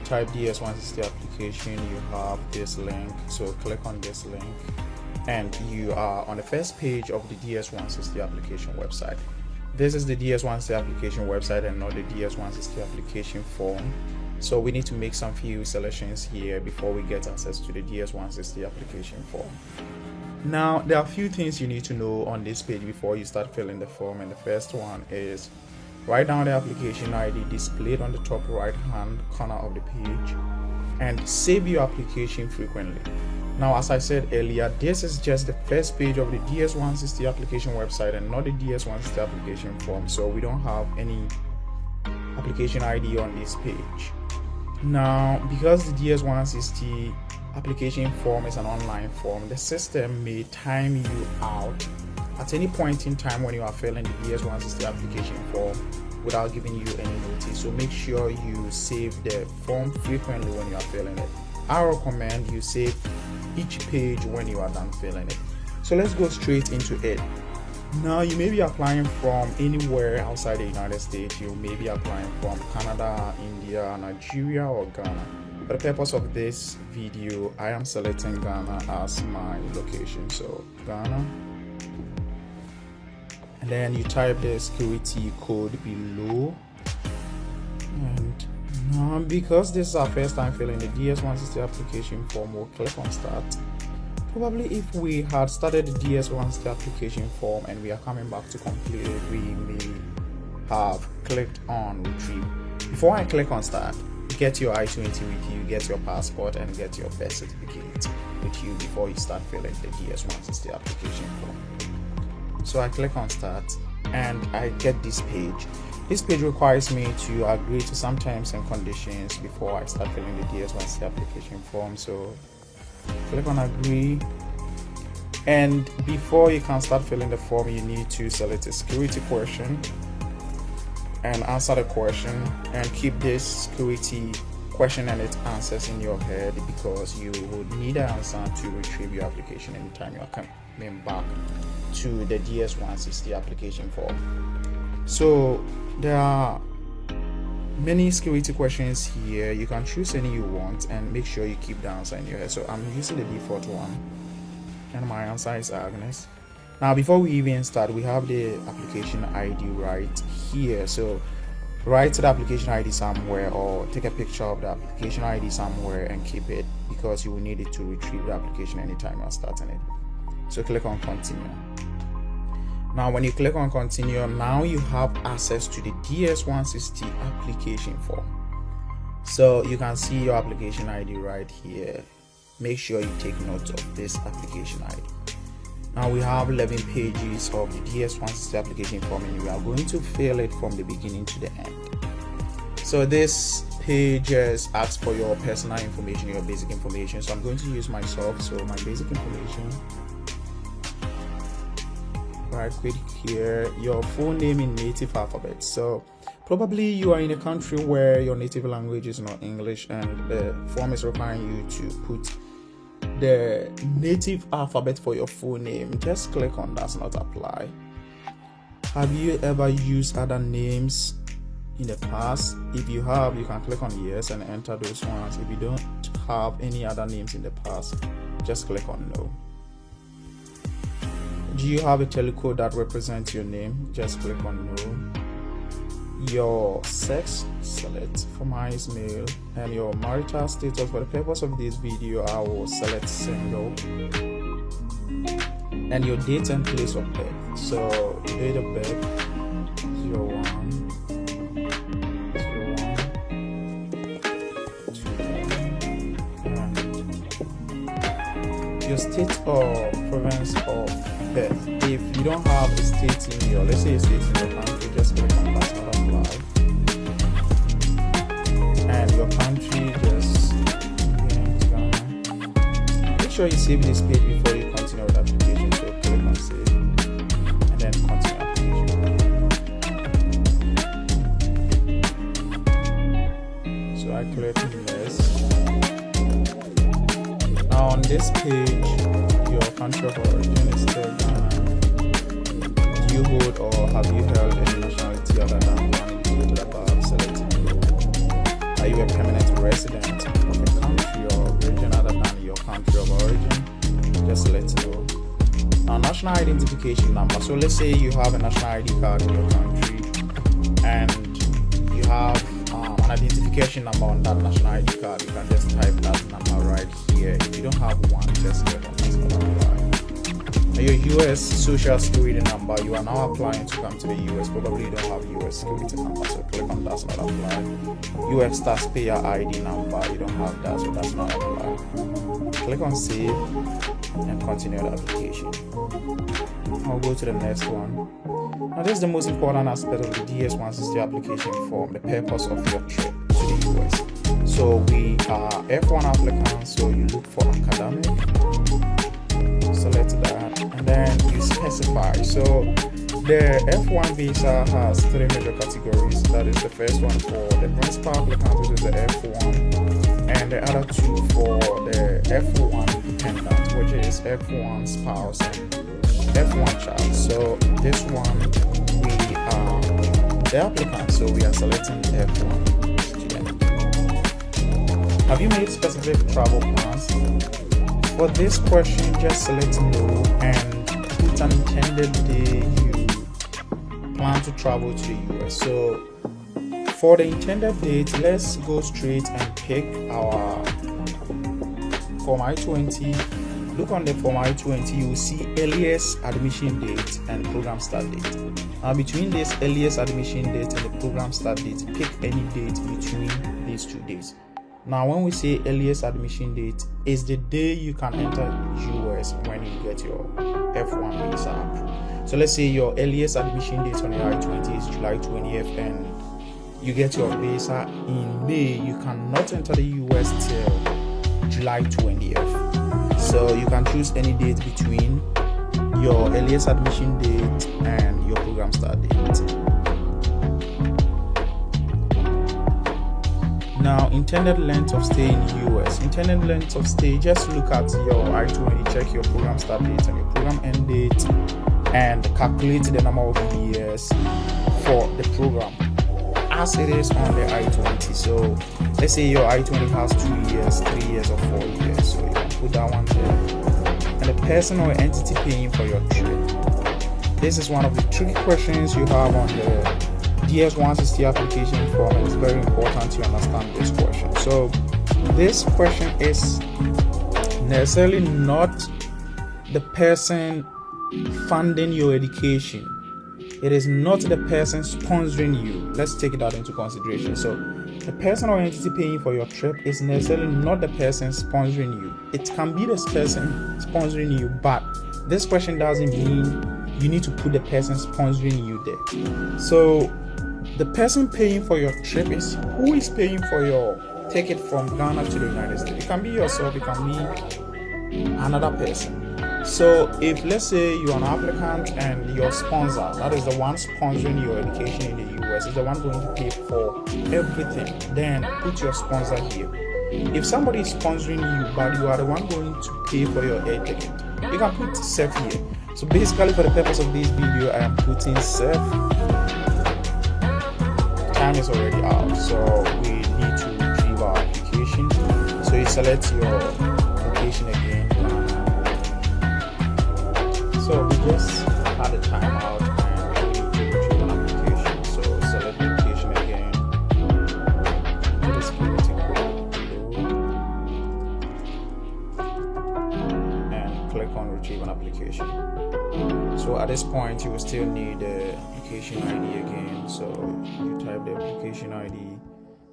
type DS-160 application, you have this link. So click on this link and you are on the first page of the DS-160 application website. This is the DS-160 application website and not the DS-160 application form. So we need to make some few selections here before we get access to the DS-160 application form. Now, there are a few things you need to know on this page before you start filling the form, and the first one is write down the application ID displayed on the top right hand corner of the page and save your application frequently. Now, as I said earlier, this is just the first page of the DS-160 application website and not the DS-160 application form, so we don't have any application ID on this page. Now, because the DS-160 application form is an online form, the system may time you out at any point in time when you are filling the DS-160 application form without giving you any notice. So make sure you save the form frequently when you are filling it. I recommend you save each page when you are done filling it. So let's go straight into it. Now, you may be applying from anywhere outside the United States. You may be applying from Canada, India, Nigeria, or Ghana. For the purpose of this video, I am selecting Ghana as my location. So Ghana, and then you type the security code below. And now, because this is our first time filling the DS-160 application form, we'll click on start. Probably if we had started the DS-160 application form and we are coming back to complete it, we may have clicked on retrieve. Before I click on start, get your I-20 with you, get your passport, and get your birth certificate with you before you start filling the DS-160 application form. So I click on start and I get this page. This page requires me to agree to some terms and conditions before I start filling the DS-160 application form. So click on agree, and before you can start filling the form, you need to select a security question and answer the question, and keep this security question and its answers in your head because you would need an answer to retrieve your application anytime you are coming back to the DS-160 application form. So there are many security questions here. You can choose any you want and make sure you keep the answer in your head. So I'm using the default one and my answer is Agnes. Now, before we even start, we have the application ID right here. So write the application ID somewhere or take a picture of the application ID somewhere and keep it because you will need it to retrieve the application anytime you're starting it. So click on continue. Now, when you click on continue, now you have access to the DS-160 application form. So you can see your application ID right here. Make sure you take note of this application ID. Now we have 11 pages of the DS-160 application form and we are going to fill it from the beginning to the end. So this page asks for your personal information, your basic information. So I'm going to use myself. So my basic information. Right click here, your full name in native alphabet. So probably you are in a country where your native language is not English and the form is requiring you to put the native alphabet for your full name. Just click on does not apply. Have you ever used other names in the past? If you have, you can click on yes and enter those ones. If you don't have any other names in the past, just click on no. Do you have a telecode that represents your name? Just click on no. Your sex, select. For mine is male. And your marital status. For the purpose of this video, I will select single. And your date and place of birth. So date of birth 01 your state or province of birth. If you don't have a state in your, let's say a state in your country, just click on does not apply. And your country, just Ghana. Make sure you save this page before you continue with the application. So click on save and then continue application. So I click yes. Now on this page, your country of origin is still Ghana. Do you hold or have you held any nationality other than one indicated above? Select no. Are you a permanent resident of a country or region other than your country of origin? Just let know. Now, national identification number. So let's say you have a national ID card in your country and you have an identification number on that national ID card. You can just type that number right here. If you don't have one, just click on this number. Your US social security number. You are now applying to come to the US. Probably you don't have US security number, so click on that's not apply. US taxpayer ID number. You don't have that, so that's not apply. Click on save and continue the application. I'll go to the next one. Now this is the most important aspect of the DS-160 application form, the purpose of your trip to the US. So we are F1 applicants, so you look for academic, select that, and then you specify. So the F1 visa has 3 major categories. That is the first one for the principal applicant, which is the F1, and the other 2 for the F1 dependent, which is F1 spouse and F1 child. So this one we are the applicant, so we are selecting F1 student. Have you made specific travel plans? For this question, just select no and put an intended day you plan to travel to the US. So for the intended date, let's go straight and pick our Form I-20. Look on the Form I-20, you will see earliest admission date and program start date. Now between this earliest admission date and the program start date, pick any date between these 2 dates. Now when we say earliest admission date, is the day you can enter US when you get your F1 visa approved. So let's say your earliest admission date on the I-20 is July 20th and you get your visa in May. You cannot enter the US till July 20th. So you can choose any date between your earliest admission date and your program start date. Now, intended length of stay in US. Intended length of stay, just look at your I-20, check your program start date and your program end date, and calculate the number of years for the program as it is on the I-20. So let's say your I-20 has 2 years, 3 years, or 4 years. So you can put that one there. And the person or entity paying for your trip. This is one of the tricky questions you have on the DS-160 application form, and it's very important to understand this question. So this question is necessarily not the person funding your education. It is not the person sponsoring you. Let's take that into consideration. So the person or entity paying for your trip is necessarily not the person sponsoring you. It can be this person sponsoring you, but this question doesn't mean you need to put the person sponsoring you there. So the person paying for your trip is who is paying for your ticket from Ghana to the United States. It can be yourself, it can be another person. So if let's say you're an applicant and your sponsor, that is the one sponsoring your education in the US, is the one going to pay for everything, then put your sponsor here. If somebody is sponsoring you but you are the one going to pay for your air ticket, you can put self here. So basically for the purpose of this video, I am putting self. Time is already out, so we need to retrieve our application. So you select your application again. So we just had a timeout and we need to retrieve an application. So select the application again. Put the security code below and click on retrieve an application. So at this point you will still need the application ID again. So you type the application ID,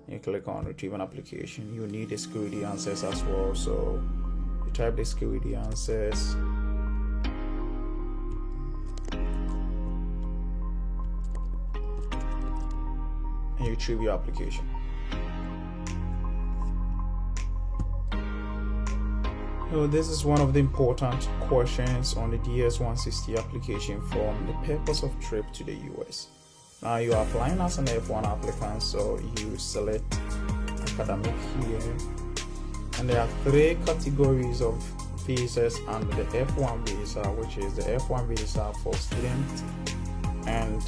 you click on retrieve an application. You need the security answers as well. So you type the security answers. And you retrieve your application. So this is one of the important questions on the DS-160 application form, the purpose of trip to the US. Now you are applying as an F1 applicant, so you select academic here. And there are 3 categories of visas under the F1 visa, which is the F1 visa for student and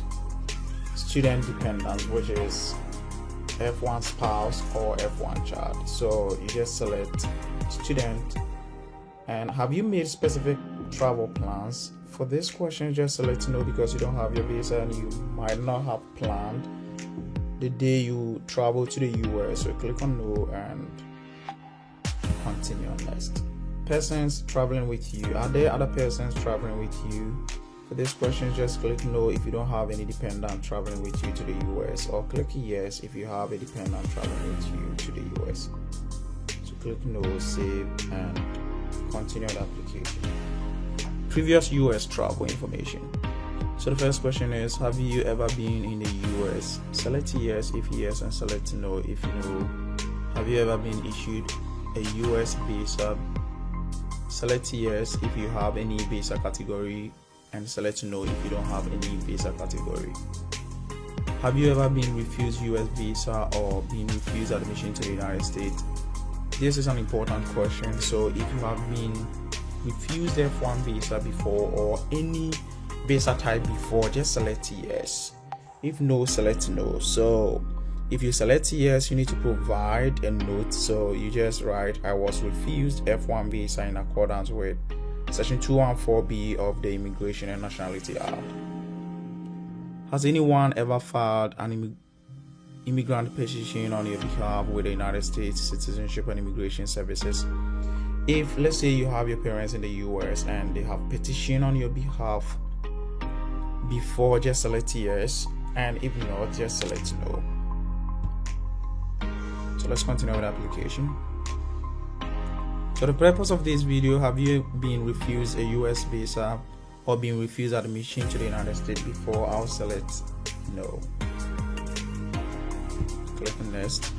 student dependent, which is F1 spouse or F1 child. So you just select student. And have you made specific travel plans? For this question, just select no, because you don't have your visa and you might not have planned the day you travel to the US. So click on no and continue on next. Persons traveling with you. Are there other persons traveling with you? For this question, just click no if you don't have any dependent traveling with you to the US, or click yes if you have a dependent traveling with you to the US. So click no, save, and continue the application. Previous US travel information. So the first question is, have you ever been in the US? Select yes if yes and select no if no. Have you ever been issued a US visa? Select yes if you have any visa category and select no if you don't have any visa category. Have you ever been refused US visa or been refused admission to the United States? This is an important question. So if you have been refused F1 visa before or any visa type before, just select yes. If no, select no. So if you select yes, you need to provide a note. So you just write, I was refused F1 visa in accordance with Section 214B of the Immigration and Nationality Act. Has anyone ever filed an immigrant petition on your behalf with the United States Citizenship and Immigration Services? If, let's say, you have your parents in the US and they have petitioned on your behalf before, just select yes, and if not, just select no. So let's continue with the application. So the purpose of this video, have you been refused a US visa or been refused admission to the United States before? I'll select no. Click on next.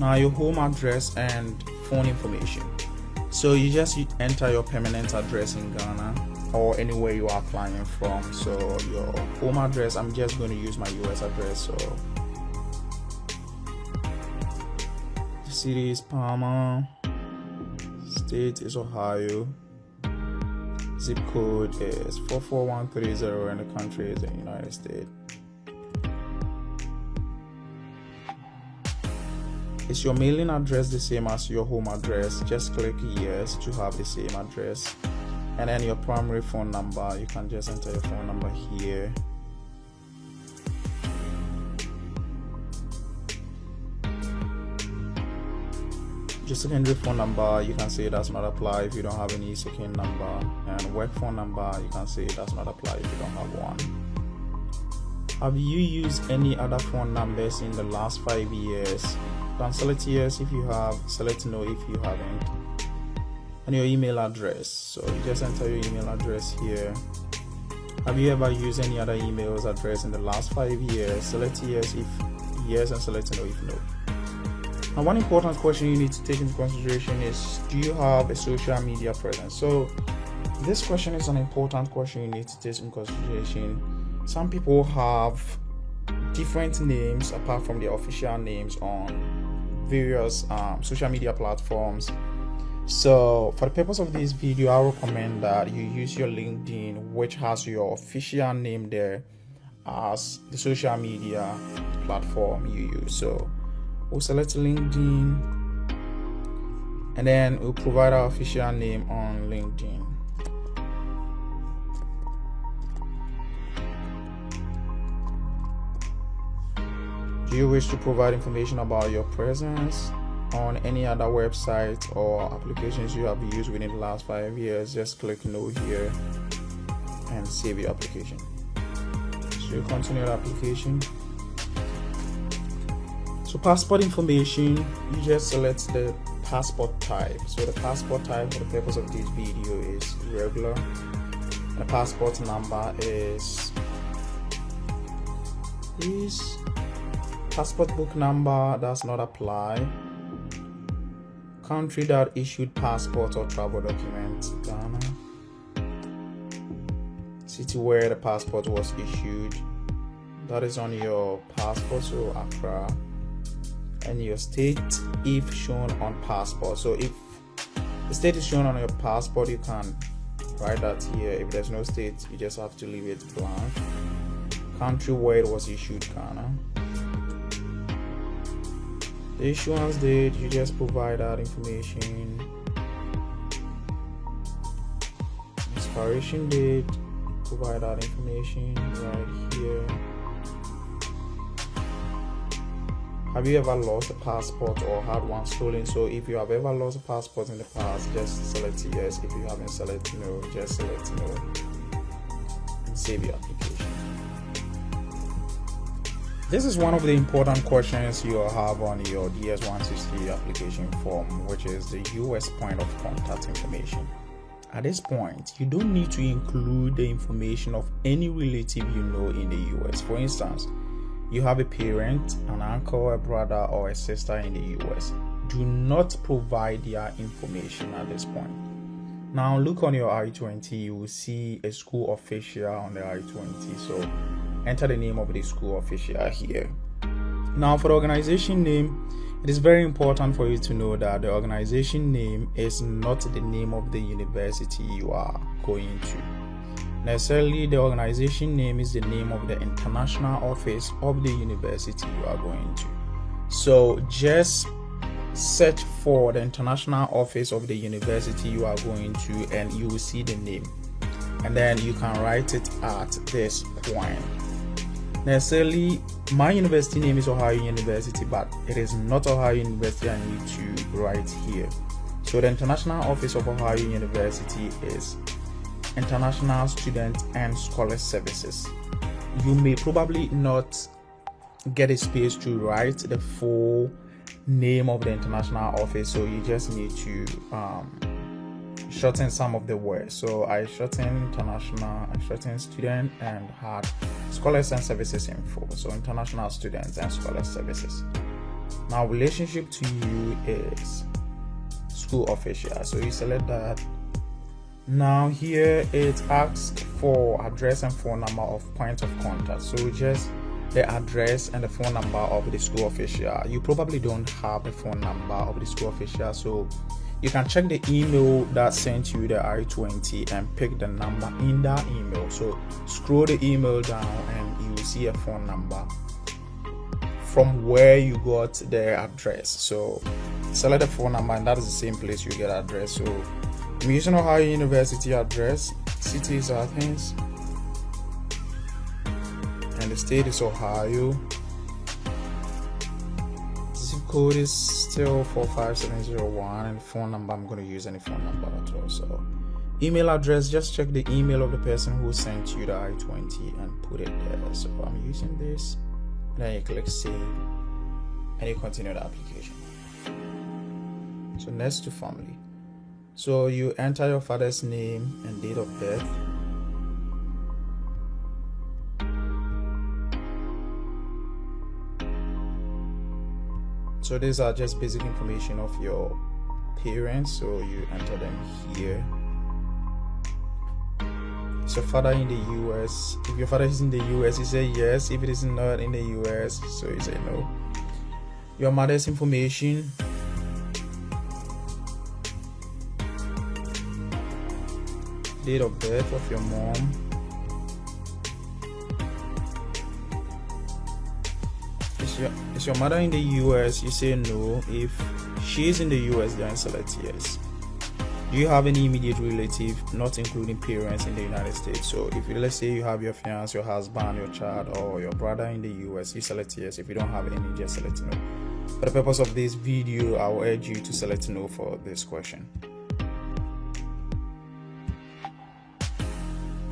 Now your home address and phone information. So you just enter your permanent address in Ghana or anywhere you are applying from. So your home address, I'm just going to use my US address. So the city is Palmer, state is Ohio, zip code is 44130, and the country is the United States. Is your mailing address the same as your home address? Just click yes to have the same address. And then your primary phone number, you can just enter your phone number here. Your secondary phone number, you can say it does not apply if you don't have any second number. And work phone number, you can say it does not apply if you don't have one. Have you used any other phone numbers in the last 5 years? You can select yes if you have, select no if you haven't. And your email address, so you just enter your email address here. Have you ever used any other emails address in the last 5 years? Select yes if yes and select no if no. Now one important question you need to take into consideration is, do you have a social media presence? So this question is an important question you need to take into consideration. Some people have different names apart from their official names on various social media platforms. So for the purpose of this video, I recommend that you use your LinkedIn, which has your official name there as the social media platform you use. So we'll select LinkedIn and then we'll provide our official name on LinkedIn. Do you wish to provide information about your presence on any other websites or applications you have used within the last 5 years? Just click no here and save your application. So you continue the application. So passport information, you just select the passport type. So the passport type for the purpose of this video is regular. And the passport number is passport book number does not apply. Country that issued passport or travel document, Ghana. City where the passport was issued, that is on your passport, so Accra. And your state if shown on passport. So if the state is shown on your passport, you can write that here. If there's no state, you just have to leave it blank. Country where it was issued, Ghana. The issuance date, you just provide that information. Expiration date, provide that information right here. Have you ever lost a passport or had one stolen? So if you have ever lost a passport in the past, just select yes. If you haven't selected no, just select no and save your application. This is one of the important questions you'll have on your DS-160 application form, which is the US point of contact information. At this point, you don't need to include the information of any relative you know in the US. For instance, you have a parent, an uncle, a brother, or a sister in the US. Do not provide their information at this point. Now look on your I-20, you will see a school official on the I-20. So enter the name of the school official here. Now for the organization name, it is very important for you to know that the organization name is not the name of the university you are going to. Necessarily, the organization name is the name of the international office of the university you are going to. So just search for the international office of the university you are going to and you will see the name. And then you can write it at this point. Necessarily, my university name is Ohio University, but it is not Ohio University I need to write here. So the international office of Ohio University is International Student and Scholar Services. You may probably not get a space to write the full name of the international office, so you just need to shorten some of the words. So I shortened international, I shortened student, and had scholars and services info. So international students and scholar services. Now relationship to you is school official, so you select that. Now here it asks for address and phone number of point of contact. So just the address and the phone number of the school official. You probably don't have the phone number of the school official, so you can check the email that sent you the I-20 and pick the number in that email. So scroll the email down and you will see a phone number from where you got the address. So select the phone number and that is the same place you get address. So I'm using Ohio University address, city is Athens, and the state is Ohio. Zip code is still 45701, and phone number, I'm going to use any phone number at all. So email address, just check the email of the person who sent you the I-20 and put it there. So I'm using this, then you click save and you continue the application. So next to family. So you enter your father's name and date of birth. So these are just basic information of your parents, so you enter them here. Is your father in the US? If your father is in the US, you say yes. If it is not in the US, so you say no. Your mother's information. Date of birth of your mom. Is your mother in the US? You say no. If she is in the US, then select yes. Do you have any immediate relative, not including parents, in the United States? So if you, let's say you have your fiance, your husband, your child, or your brother in the US, you select yes. If you don't have any, just select no. For the purpose of this video, I will urge you to select no for this question.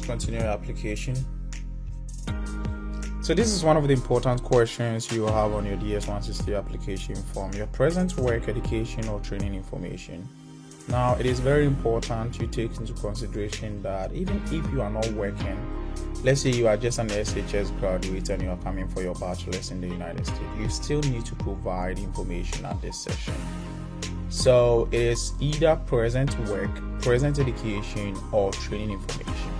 Continue your application. So this is one of the important questions you have on your DS-160 application form, your present work, education, or training information. Now, it is very important you take into consideration that even if you are not working, let's say you are just an SHS graduate and you are coming for your bachelor's in the United States, you still need to provide information at this session. So it is either present work, present education, or training information.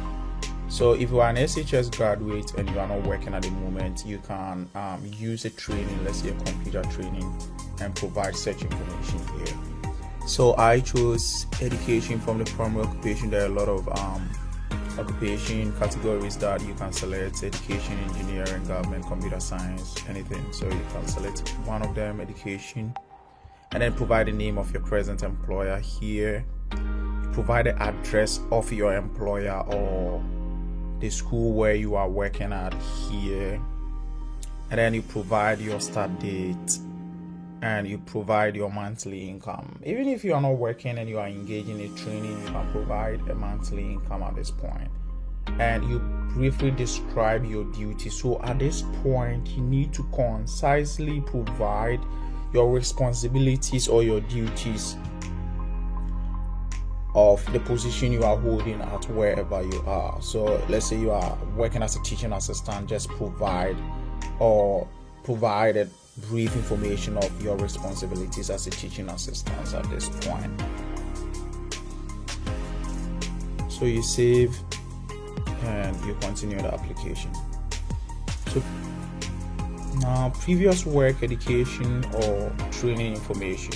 So if you are an SHS graduate and you are not working at the moment, you can use a training, let's say a computer training, and provide such information here. So I chose education from the primary occupation. There are a lot of Occupation categories that you can select: education, engineering, government, computer science, anything. So you can select one of them, education, and then provide the name of your present employer here. You provide the address of your employer or the school where you are working at here, and then you provide your start date and you provide your monthly income. Even if you are not working and you are engaged in a training, you can provide a monthly income at this point. And you briefly describe your duties. So at this point, you need to concisely provide your responsibilities or your duties of the position you are holding at wherever you are. So let's say you are working as a teaching assistant, just provide a brief information of your responsibilities as a teaching assistant at this point. So you save and you continue the application. So now, previous work, education, or training information.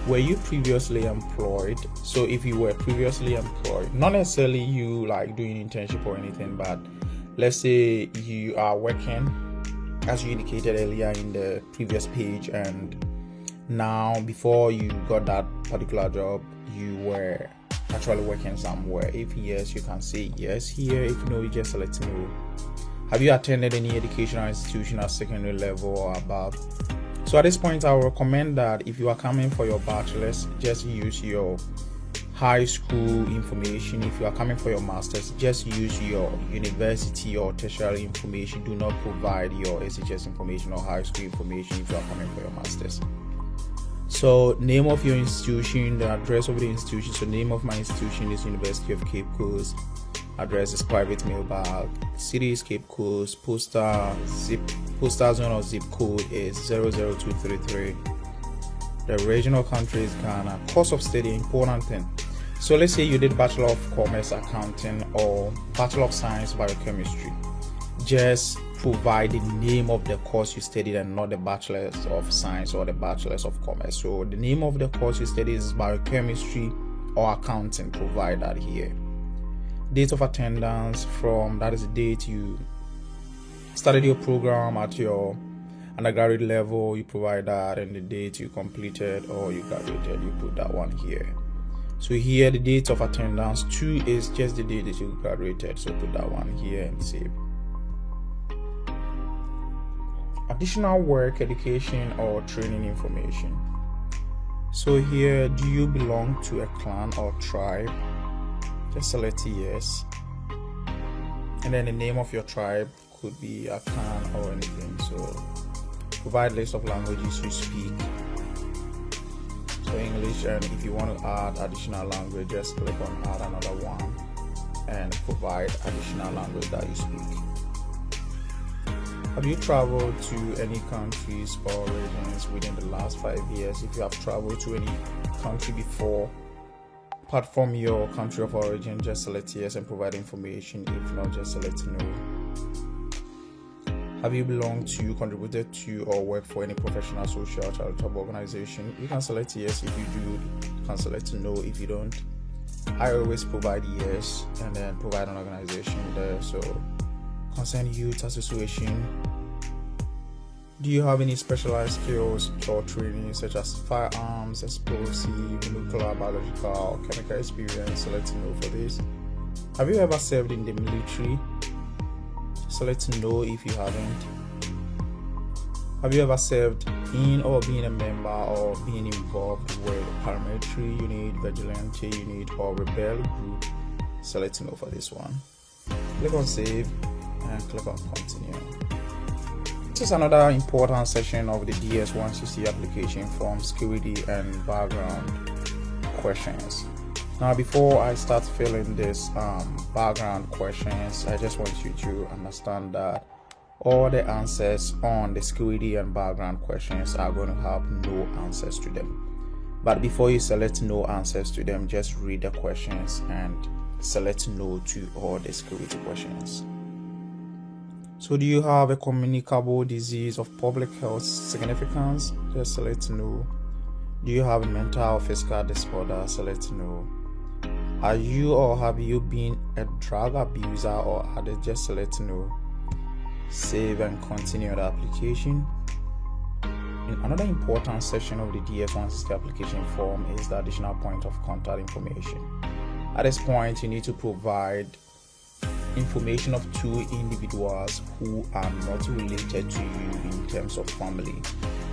Were you previously employed? So if you were previously employed, not necessarily you like doing internship or anything, but let's say you are working as you indicated earlier in the previous page, and now before you got that particular job you were actually working somewhere. If yes, you can say yes here. If no, you just select no. Have you attended any educational institution at secondary level or above? So at this point I will recommend that if you are coming for your bachelor's, just use your high school information. If you are coming for your master's, just use your university or tertiary information. Do not provide your SHS information or high school information if you are coming for your master's. So name of your institution, the address of the institution. So name of my institution is University of Cape Coast. Address is private mailbag. City is Cape Coast. Postal zone or zip code is 00233. The regional country is Ghana. Course of study, important thing. So let's say you did Bachelor of Commerce Accounting or Bachelor of Science Biochemistry. Just provide the name of the course you studied and not the Bachelor of Science or the Bachelor of Commerce. So the name of the course you studied is Biochemistry or Accounting. Provide that here. Date of attendance, from that is the date you started your program at your undergraduate level, you provide that, and the date you completed or you graduated, you put that one here. So here the date of attendance 2 is just the date that you graduated, so put that one here and save. Additional work, education, or training information. So here, do you belong to a clan or tribe? Just select yes, and then the name of your tribe could be a clan or anything. So provide list of languages you speak. So English, and if you want to add additional language, just click on add another one and provide additional language that you speak. Have you traveled to any countries or regions within the last 5 years? If you have traveled to any country before, apart from your country of origin, just select yes and provide information. If not, just select no. Have you belonged to, contributed to, or worked for any professional, social, or charitable organization? You can select yes if you do. You can select no if you don't. I always provide yes and then provide an organization there. So concerned youth association. Do you have any specialized skills or training such as firearms, explosive, nuclear, biological, or chemical experience? Select no for this. Have you ever served in the military? Select no if you haven't. Have you ever served in or been a member or been involved with paramilitary unit, vigilante unit, or rebel group? Select no for this one. Click on save and click on continue. This is another important section of the DS-160 application form, security and background questions. Now before I start filling this background questions, I just want you to understand that all the answers on the security and background questions are going to have no answers to them. But before you select no answers to them, just read the questions and select no to all the security questions. So do you have a communicable disease of public health significance? Just select no. Do you have a mental or physical disorder? Select no. Are you or have you been a drug abuser or addict, just select no, save and continue the application. Another important section of the DS-160 application form is the additional point of contact information. At this point, you need to provide information of 2 individuals who are not related to you in terms of family.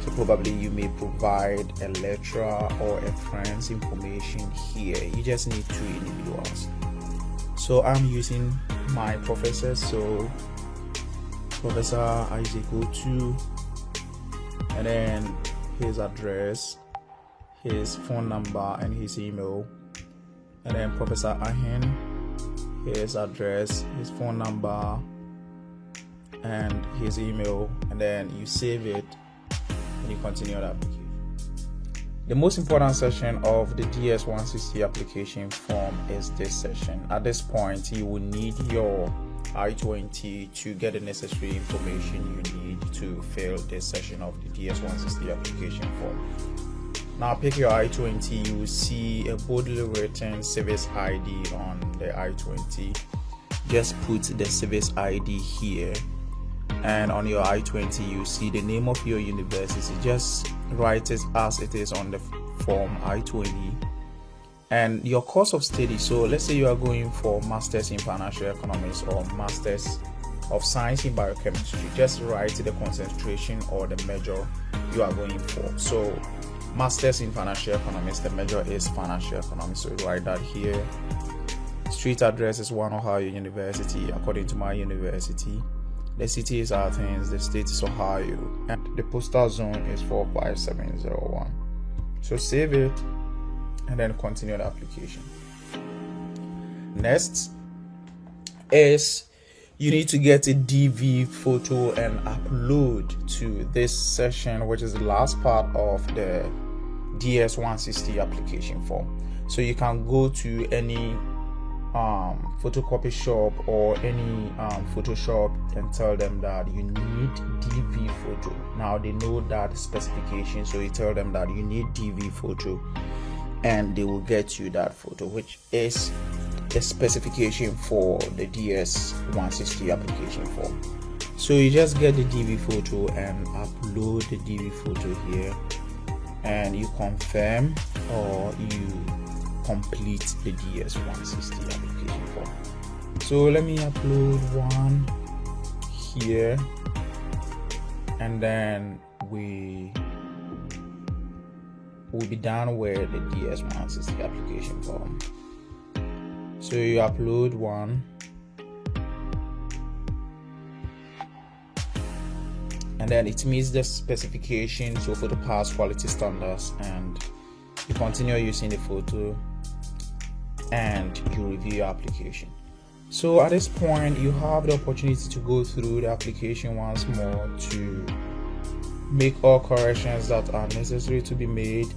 So probably you may provide a lecturer or a friend's information here. You just need 2 individuals. So I'm using my professor, so Professor Isaac O2, and then his address, his phone number, and his email. And then Professor Ahin, his address, his phone number, and his email. And then you save it and you continue the application. The most important section of the DS-160 application form is this section. At this point, you will need your I-20 to get the necessary information you need to fill this section of the DS-160 application form. Now pick your I-20. You will see a boldly written service ID on the I-20. Just put the service ID here, and on your I-20 you see the name of your university. Just write it as it is on the form I-20, and your course of study. So let's say you are going for Masters in Financial Economics or Masters of Science in Biochemistry. Just write the concentration or the major you are going for. So Masters in Financial Economics, the major is Financial Economics, so write that here. Street address is One Ohio University, according to my university. The city is Athens, the state is Ohio, and the postal zone is 45701. So save it and then continue the application. Next is you need to get a DV photo and upload to this session, which is the last part of the DS-160 application form. So you can go to any photocopy shop or any Photoshop and tell them that you need DV photo. Now they know that specification, so you tell them that you need DV photo and they will get you that photo, which is the specification for the DS-160 application form. So you just get the DV photo and upload the DV photo here, and you confirm or you complete the DS-160 application form. So let me upload one here, and then we will be done with the DS-160 application form. So you upload one, and then it meets the specification, so photo pass quality standards, and you continue using the photo and you review your application. So at this point, you have the opportunity to go through the application once more to make all corrections that are necessary to be made.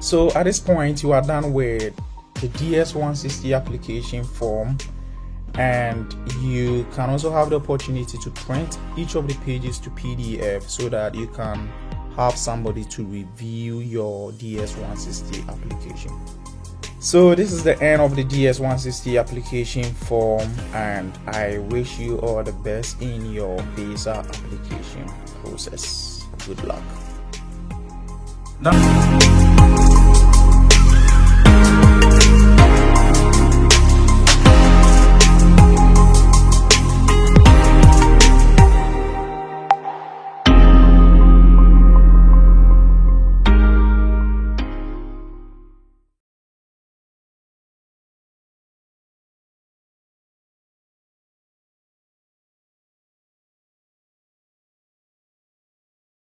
So at this point, you are done with the DS-160 application form, and you can also have the opportunity to print each of the pages to PDF so that you can have somebody to review your DS-160 application. So this is the end of the DS-160 application form, and I wish you all the best in your visa application process. Good luck. Now